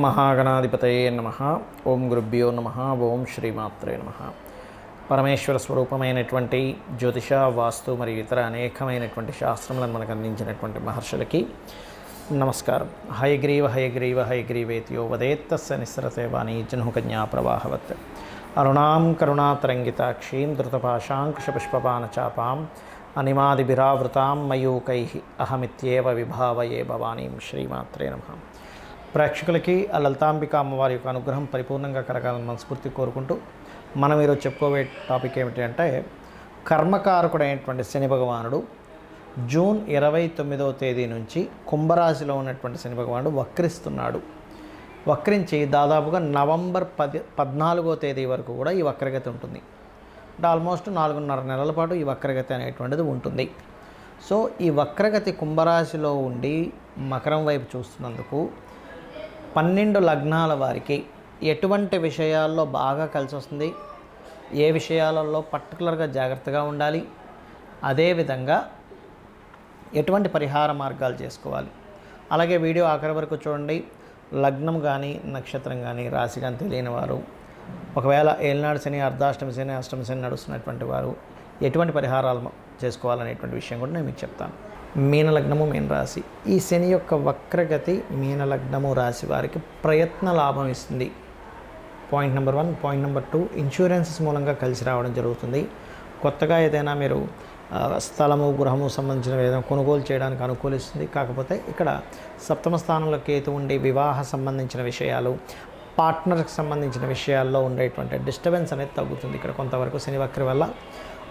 మహాగణాధిపతయే నమః. ఓం గురుభ్యో నమః. ఓం శ్రీమాత్రే నమః. పరమేశ్వర స్వరూపమైనటువంటి జ్యోతిష, వాస్తు మరియు ఇతర అనేకమైనటువంటి శాస్త్రములను మనకు అందించినటువంటి మహర్షులకి నమస్కారం. హయగ్రీవ హయగ్రీవ హయగ్రీవేత్యో వదేత్తస్య నిస్సరతే వాణీ జహ్నుకన్యా ప్రవాహవత్. అరుణాం కరుణాతరంగితాక్షీం ధృతపాశాంకుశపుష్పపానచాపాం అనిమాదిభిరావృతాం మయూకైః అహమిత్యేవ విభావయే భవానీం. శ్రీమాత్రే నమః. ప్రేక్షకులకి ఆ లలితాంబిక అమ్మవారి యొక్క అనుగ్రహం పరిపూర్ణంగా కలగాలని మనస్ఫూర్తి కోరుకుంటూ మనం ఈరోజు చెప్పుకోవే టాపిక్ ఏమిటి అంటే, కర్మకారకుడైనటువంటి శని భగవానుడు జూన్ 29వ తేదీ నుంచి కుంభరాశిలో ఉన్నటువంటి శని భగవానుడు వక్రిస్తున్నాడు. వక్రించి దాదాపుగా నవంబర్ 14వ తేదీ వరకు కూడా ఈ వక్రగతి ఉంటుంది. అంటే ఆల్మోస్ట్ 4.5 నెలల పాటు ఈ వక్రగతి అనేటువంటిది ఉంటుంది. సో ఈ వక్రగతి కుంభరాశిలో ఉండి మకరం వైపు చూస్తున్నందుకు 12 లగ్నాల వారికి ఎటువంటి విషయాల్లో బాగా కలిసి వస్తుంది, ఏ విషయాలలో పర్టికులర్గా జాగ్రత్తగా ఉండాలి, అదేవిధంగా ఎటువంటి పరిహార మార్గాలు చేసుకోవాలి. అలాగే వీడియో ఆఖరి వరకు చూడండి. లగ్నం కానీ నక్షత్రం కానీ రాశి కానీ తెలియని వారు, ఒకవేళ ఏలినాడు శని, అర్ధాష్టమి శని, అష్టమి శని నడుస్తున్నటువంటి వారు ఎటువంటి పరిహారాలు చేసుకోవాలనేటువంటి విషయం కూడా నేను మీకు చెప్తాను. మీనలగ్నము, మీన రాశి. ఈ శని యొక్క వక్రగతి మీనలగ్నము రాశి వారికి ప్రయత్న లాభం ఇస్తుంది. Point number 1. Point number 2, insurances మూలంగా కలిసి రావడం జరుగుతుంది. కొత్తగా ఏదైనా మీరు స్థలము, గృహము సంబంధించిన ఏదైనా కొనుగోలు చేయడానికి అనుకూలిస్తుంది. కాకపోతే ఇక్కడ సప్తమ స్థానంలో కేతు ఉండి వివాహ సంబంధించిన విషయాలు, పార్ట్నర్కి సంబంధించిన విషయాల్లో ఉండేటువంటి డిస్టర్బెన్స్ అనేది తగ్గుతుంది ఇక్కడ కొంతవరకు శని వక్రి వల్ల.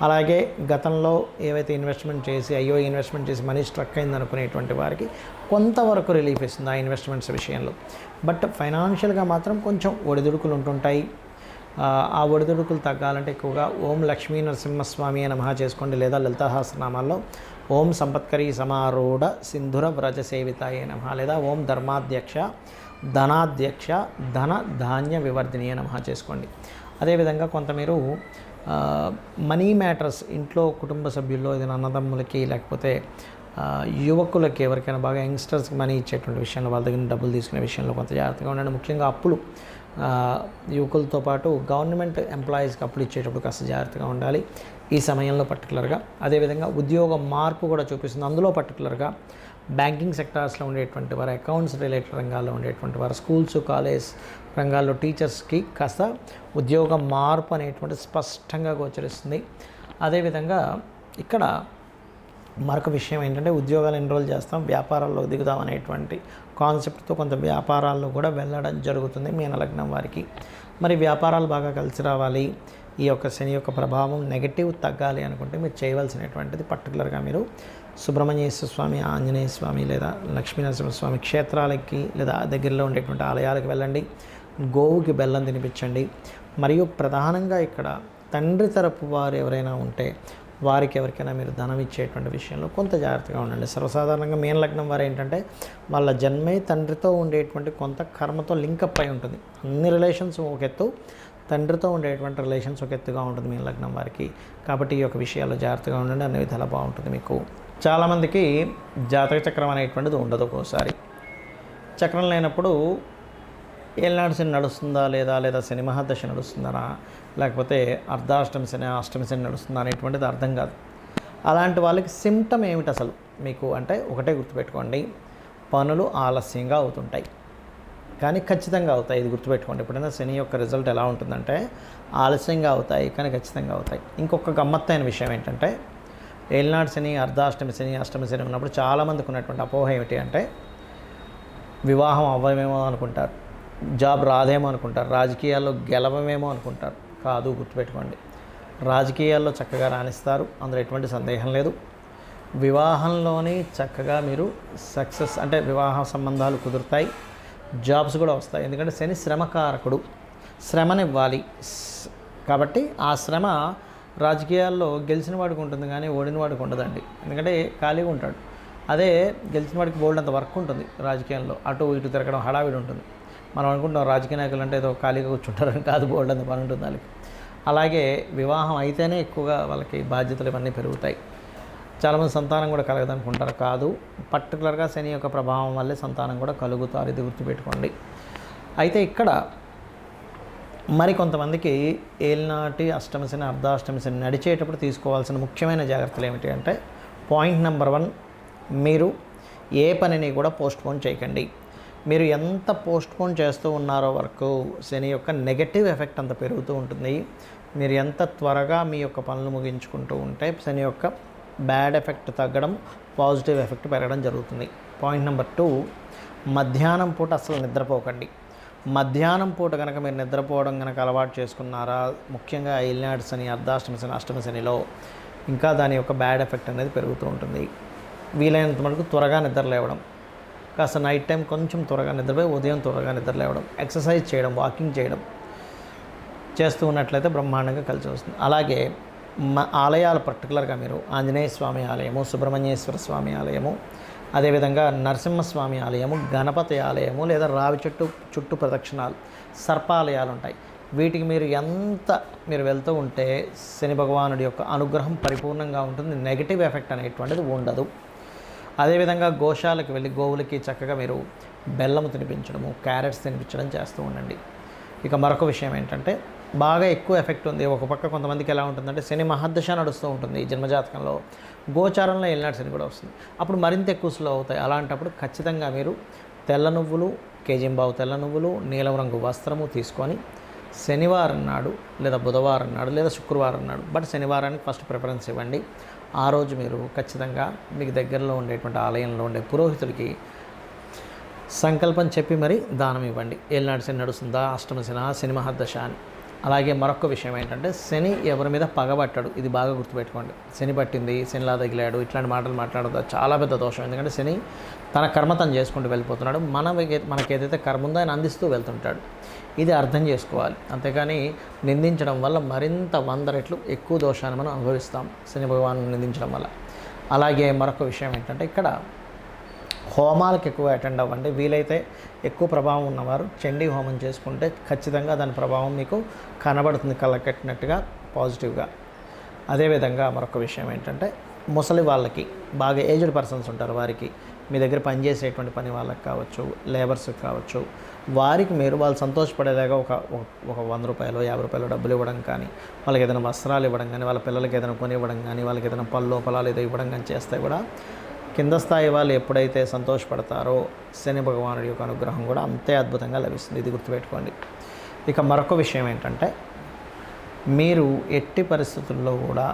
అలాగే గతంలో ఏవైతే ఇన్వెస్ట్మెంట్ చేసి ఇన్వెస్ట్మెంట్ చేసి మనీ స్ట్రక్ అయింది అనుకునేటువంటి వారికి కొంతవరకు రిలీఫ్ ఇస్తుంది ఆ ఇన్వెస్ట్మెంట్స్ విషయంలో. బట్ ఫైనాన్షియల్గా మాత్రం కొంచెం ఒడిదుడుకులు ఉంటుంటాయి. ఆ ఒడిదుడుకులు తగ్గాలంటే ఎక్కువగా ఓం లక్ష్మీ నరసింహస్వామి అని నమః చేసుకోండి, లేదా లలితాసహస్రనామాల్లో ఓం సంపత్కరీ సమారూఢ సింధుర వ్రజ సేవితాయ నమః, లేదా ఓం ధర్మాధ్యక్ష ధనాధ్యక్ష ధన ధాన్య వివర్ధిని నమః చేసుకోండి. అదేవిధంగా కొంత మీరు మనీ మ్యాటర్స్ ఇంట్లో కుటుంబ సభ్యుల్లో ఏదైనా అన్నదమ్ములకి లేకపోతే యువకులకి ఎవరికైనా బాగా యంగ్స్టర్స్కి మనీ ఇచ్చేటువంటి విషయంలో, వాళ్ళ దగ్గర డబ్బులు తీసుకునే విషయంలో కొంత జాగ్రత్తగా ఉండండి. ముఖ్యంగా అప్పులు, యువకులతో పాటు గవర్నమెంట్ ఎంప్లాయీస్కి అప్పులు ఇచ్చేటప్పుడు కాస్త జాగ్రత్తగా ఉండాలి ఈ సమయంలో పర్టికులర్గా. అదేవిధంగా ఉద్యోగ మార్పు కూడా చూపిస్తుంది. అందులో పర్టికులర్గా బ్యాంకింగ్ సెక్టార్స్లో ఉండేటువంటి వారు, అకౌంట్స్ రిలేటెడ్ రంగాల్లో ఉండేటువంటి వారు, స్కూల్స్, కాలేజ్ రంగాల్లో టీచర్స్కి కాస్త ఉద్యోగ మార్పు అనేటువంటి స్పష్టంగా గోచరిస్తుంది. అదేవిధంగా ఇక్కడ మరొక విషయం ఏంటంటే, ఉద్యోగాలు ఎన్రోల్ చేస్తాం, వ్యాపారాల్లో దిగుదాం అనేటువంటి కాన్సెప్ట్తో కొంత వ్యాపారాల్లో కూడా వెళ్ళడం జరుగుతుంది మీనలగ్నం వారికి. మరి వ్యాపారాలు బాగా కలిసి రావాలి, ఈ యొక్క శని యొక్క ప్రభావం నెగటివ్ తగ్గాలి అనుకుంటే మీరు చేయవలసినటువంటిది పర్టికులర్గా మీరు సుబ్రహ్మణ్యేశ్వర స్వామి, ఆంజనేయ స్వామి లేదా లక్ష్మీనరసింహస్వామి క్షేత్రాలకి లేదా దగ్గరలో ఉండేటువంటి ఆలయాలకు వెళ్ళండి. గోవుకి బెల్లం తినిపించండి. మరియు ప్రధానంగా ఇక్కడ తండ్రి తరపు వారు ఎవరైనా ఉంటే వారికి ఎవరికైనా మీరు ధనం ఇచ్చేటువంటి విషయంలో కొంత జాగ్రత్తగా ఉండండి. సర్వసాధారణంగా మీన లగ్నం వారు ఏంటంటే వాళ్ళ జన్మే తండ్రితో ఉండేటువంటి కొంత కర్మతో లింకప్ అయి ఉంటుంది. అన్ని రిలేషన్స్ ఒక ఎత్తు, తండ్రితో ఉండేటువంటి రిలేషన్స్ ఒక ఎత్తుగా ఉంటుంది మీన లగ్నం వారికి. కాబట్టి ఈ యొక్క విషయాల్లో జాగ్రత్తగా ఉండండి, అన్ని విధాలా బాగుంటుంది మీకు. చాలామందికి జాతక చక్రం అనేటువంటిది ఉండదు. ఒక్కోసారి చక్రం లేనప్పుడు ఏలినాడు శని నడుస్తుందా లేదా శని మహాదశ నడుస్తుందా, లేకపోతే అర్ధాష్టమి శని, అష్టమి శని నడుస్తుందా అనేటువంటిది అర్థం కాదు. అలాంటి వాళ్ళకి సిమ్టమ్ ఏమిటి అసలు మీకు అంటే, ఒకటే గుర్తుపెట్టుకోండి, పనులు ఆలస్యంగా అవుతుంటాయి కానీ ఖచ్చితంగా అవుతాయి. ఇది గుర్తుపెట్టుకోండి. ఎప్పుడైనా శని యొక్క రిజల్ట్ ఎలా ఉంటుందంటే ఆలస్యంగా అవుతాయి కానీ ఖచ్చితంగా అవుతాయి. ఇంకొక గమ్మత్తైన విషయం ఏంటంటే, ఏలినాడు శని, అర్ధాష్టమి శని, అష్టమి శని ఉన్నప్పుడు చాలామందికి ఉన్నటువంటి అపోహ ఏమిటి అంటే, వివాహం అవ్వమేమో అనుకుంటారు, జాబ్ రాదేమో అనుకుంటారు, రాజకీయాల్లో గెలవమేమో అనుకుంటారు. కాదు, గుర్తుపెట్టుకోండి, రాజకీయాల్లో చక్కగా రాణిస్తారు, అందులో ఎటువంటి సందేహం లేదు. వివాహంలోనే చక్కగా మీరు సక్సెస్ అంటే వివాహ సంబంధాలు కుదురుతాయి, జాబ్స్ కూడా వస్తాయి. ఎందుకంటే శని శ్రమకారకుడు, శ్రమనివ్వాలి. కాబట్టి ఆ శ్రమ రాజకీయాల్లో గెలిచిన వాడికి ఉంటుంది కానీ ఓడిన వాడికి ఉండదండి. ఎందుకంటే ఖాళీగా ఉంటాడు. అదే గెలిచిన వాడికి బోల్డ్ అంత వర్క్ ఉంటుంది రాజకీయాల్లో, అటు ఇటు తిరగడం హడావిడి ఉంటుంది. మనం అనుకుంటాం రాజకీయ నాయకులు అంటే ఏదో ఖాళీగా కూర్చుంటారని, కాదు, బోల్డ్ అంత పని ఉంటుంది వాళ్ళకి. అలాగే వివాహం అయితేనే ఎక్కువగా వాళ్ళకి బాధ్యతలు ఇవన్నీ పెరుగుతాయి. చాలామంది సంతానం కూడా కలగదనుకుంటారు, కాదు, పర్టికులర్గా శని యొక్క ప్రభావం వల్లే సంతానం కూడా కలుగుతారు. ఇది గుర్తుపెట్టుకోండి. అయితే ఇక్కడ మరి కొంతమందికి ఏలినాటి అష్టమ శని అర్ధాష్టమ శని నడిచేటప్పుడు తీసుకోవాల్సిన ముఖ్యమైన జాగ్రత్తలు ఏమిటి అంటే, పాయింట్ నెంబర్ 1, మీరు ఏ పనిని కూడా పోస్ట్పోన్ చేయకండి. మీరు ఎంత పోస్ట్పోన్ చేస్తూ ఉన్నారో వరకు శని యొక్క నెగటివ్ ఎఫెక్ట్ అంత పెరుగుతూ ఉంటుంది. మీరు ఎంత త్వరగా మీ యొక్క పనులు ముగించుకుంటూ ఉంటే శని యొక్క బ్యాడ్ ఎఫెక్ట్ తగ్గడం, పాజిటివ్ ఎఫెక్ట్ పెరగడం జరుగుతుంది. పాయింట్ నెంబర్ 2, మధ్యాహ్నం పూట అసలు నిద్రపోకండి. మధ్యాహ్నం పూట కనుక మీరు నిద్రపోవడం కనుక అలవాటు చేసుకున్నారా, ముఖ్యంగా ఏలినాటి శని, అర్ధాష్టమ శని, అష్టమ శనిలో ఇంకా దాని యొక్క బ్యాడ్ ఎఫెక్ట్ అనేది పెరుగుతూ ఉంటుంది. వీలైనంత మటుకు త్వరగా నిద్ర లేవడం, కాస్త నైట్ టైం కొంచెం త్వరగా నిద్రపోయి ఉదయం త్వరగా నిద్ర లేవడం, ఎక్సర్సైజ్ చేయడం, వాకింగ్ చేయడం చేస్తూ ఉన్నట్లయితే బ్రహ్మాండంగా కలిసి వస్తుంది. అలాగే ఆలయాలు పర్టికులర్గా మీరు ఆంజనేయ స్వామి ఆలయము, సుబ్రహ్మణ్యేశ్వర స్వామి ఆలయము, అదేవిధంగా నరసింహస్వామి ఆలయము, గణపతి ఆలయము, లేదా రావి చుట్టూ ప్రదక్షిణాలు, సర్పాలయాలు ఉంటాయి. వీటికి మీరు వెళ్తూ ఉంటే శని భగవానుడి యొక్క అనుగ్రహం పరిపూర్ణంగా ఉంటుంది. నెగిటివ్ ఎఫెక్ట్ అనేటువంటిది ఉండదు. అదేవిధంగా గోశాలకు వెళ్ళి గోవులకి చక్కగా మీరు బెల్లము తినిపించడము, క్యారెట్స్ తినిపించడం చేస్తూ ఉండండి. ఇక మరొక విషయం ఏంటంటే, బాగా ఎక్కువ ఎఫెక్ట్ ఉంది. ఒక పక్క కొంతమందికి ఎలా ఉంటుందంటే, శని మహర్దశ నడుస్తూ ఉంటుంది జన్మజాతకంలో, గోచారంలో ఏలినాటి శని కూడా వస్తుంది. అప్పుడు మరింత ఎక్కువ స్లో అవుతాయి. అలాంటప్పుడు ఖచ్చితంగా మీరు తెల్ల నువ్వులు, కేజీంబావు తెల్ల నువ్వులు, నీలం రంగు వస్త్రము తీసుకొని శనివారం నాడు లేదా బుధవారం నాడు లేదా శుక్రవారం నాడు, బట్ శనివారానికి ఫస్ట్ ప్రిఫరెన్స్ ఇవ్వండి. ఆ రోజు మీరు ఖచ్చితంగా మీకు దగ్గరలో ఉండేటువంటి ఆలయంలో ఉండే పురోహితుడికి సంకల్పం చెప్పి మరి దానం ఇవ్వండి. ఏలినాటి శని నడుస్తుందా, అష్టమ శని, శని మహర్దశ అని. అలాగే మరొక విషయం ఏంటంటే, శని ఎవరి మీద పగబట్టాడు. ఇది బాగా గుర్తుపెట్టుకోండి. శని పట్టింది, శనిలా తగిలాడు, ఇట్లాంటి మాటలు మాట్లాడదు, చాలా పెద్ద దోషం. ఎందుకంటే శని తన కర్మ తను చేసుకుంటూ వెళ్ళిపోతున్నాడు. మనకి ఏదైతే కర్మ ఉందో ఆయన అందిస్తూ వెళ్తుంటాడు. ఇది అర్థం చేసుకోవాలి. అంతేకాని నిందించడం వల్ల మరింత 100 రెట్లు ఎక్కువ దోషాన్ని మనం అనుభవిస్తాం శని భగవాను నిందించడం వల్ల. అలాగే మరొక విషయం ఏంటంటే, ఇక్కడ హోమాలకు ఎక్కువ అటెండ్ అవ్వండి. వీలైతే ఎక్కువ ప్రభావం ఉన్నవారు చండీ హోమం చేసుకుంటే ఖచ్చితంగా దాని ప్రభావం మీకు కనబడుతుంది, కళ్ళకట్టినట్టుగా పాజిటివ్గా. అదేవిధంగా మరొక విషయం ఏంటంటే, ముసలి వాళ్ళకి, బాగా ఏజ్డ్ పర్సన్స్ ఉంటారు, వారికి మీ దగ్గర పనిచేసేటువంటి పని వాళ్ళకి కావచ్చు, లేబర్స్కి కావచ్చు, వారికి మీరు వాళ్ళు సంతోషపడేలాగా ఒక 100 రూపాయలు 50 రూపాయలు డబ్బులు ఇవ్వడం కానీ, వాళ్ళకి ఏదైనా వస్త్రాలు ఇవ్వడం కానీ, వాళ్ళ పిల్లలకి ఏదైనా కొని ఇవ్వడం కానీ, వాళ్ళకి ఏదైనా పొలాలు ఏదో ఇవ్వడం కానీ చేస్తే కూడా కింద స్థాయి వాళ్ళు ఎప్పుడైతే సంతోషపడతారో శని భగవానుడి యొక్క అనుగ్రహం కూడా అంతే అద్భుతంగా లభిస్తుంది. ఇది గుర్తుపెట్టుకోండి. ఇక మరొక విషయం ఏంటంటే, మీరు ఎట్టి పరిస్థితుల్లో కూడా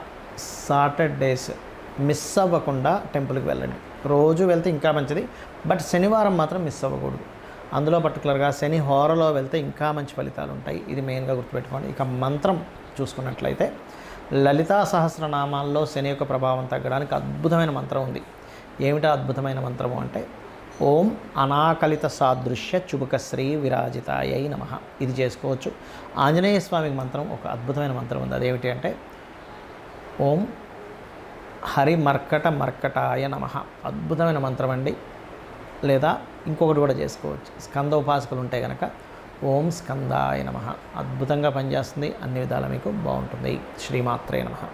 సాటర్డేస్ మిస్ అవ్వకుండా టెంపుల్కి వెళ్ళండి. రోజు వెళ్తే ఇంకా మంచిది, బట్ శనివారం మాత్రం మిస్ అవ్వకూడదు. అందులో పర్టికులర్గా శని హోరలో వెళ్తే ఇంకా మంచి ఫలితాలు ఉంటాయి. ఇది మెయిన్గా గుర్తుపెట్టుకోండి. ఇక మంత్రం చూసుకున్నట్లయితే, లలితా సహస్రనామాల్లో శని యొక్క ప్రభావం తగ్గడానికి అద్భుతమైన మంత్రం ఉంది. ఏమిటా అద్భుతమైన మంత్రము అంటే, ఓం అనాకలిత సాదృశ్య చుబుకశ్రీ విరాజితాయై నమః. ఇది చేసుకోవచ్చు. ఆంజనేయ స్వామికి మంత్రం, ఒక అద్భుతమైన మంత్రం ఉంది. అదేమిటి అంటే, ఓం హరి మర్కటాయ నమః. అద్భుతమైన మంత్రం అండి. లేదా ఇంకొకటి కూడా చేసుకోవచ్చు. స్కంద ఉపాసకులు ఉంటే కనుక ఓం స్కందాయ నమః. అద్భుతంగా పనిచేస్తుంది. అన్ని విధాలా మీకు బాగుంటుంది. శ్రీమాత్రే నమః.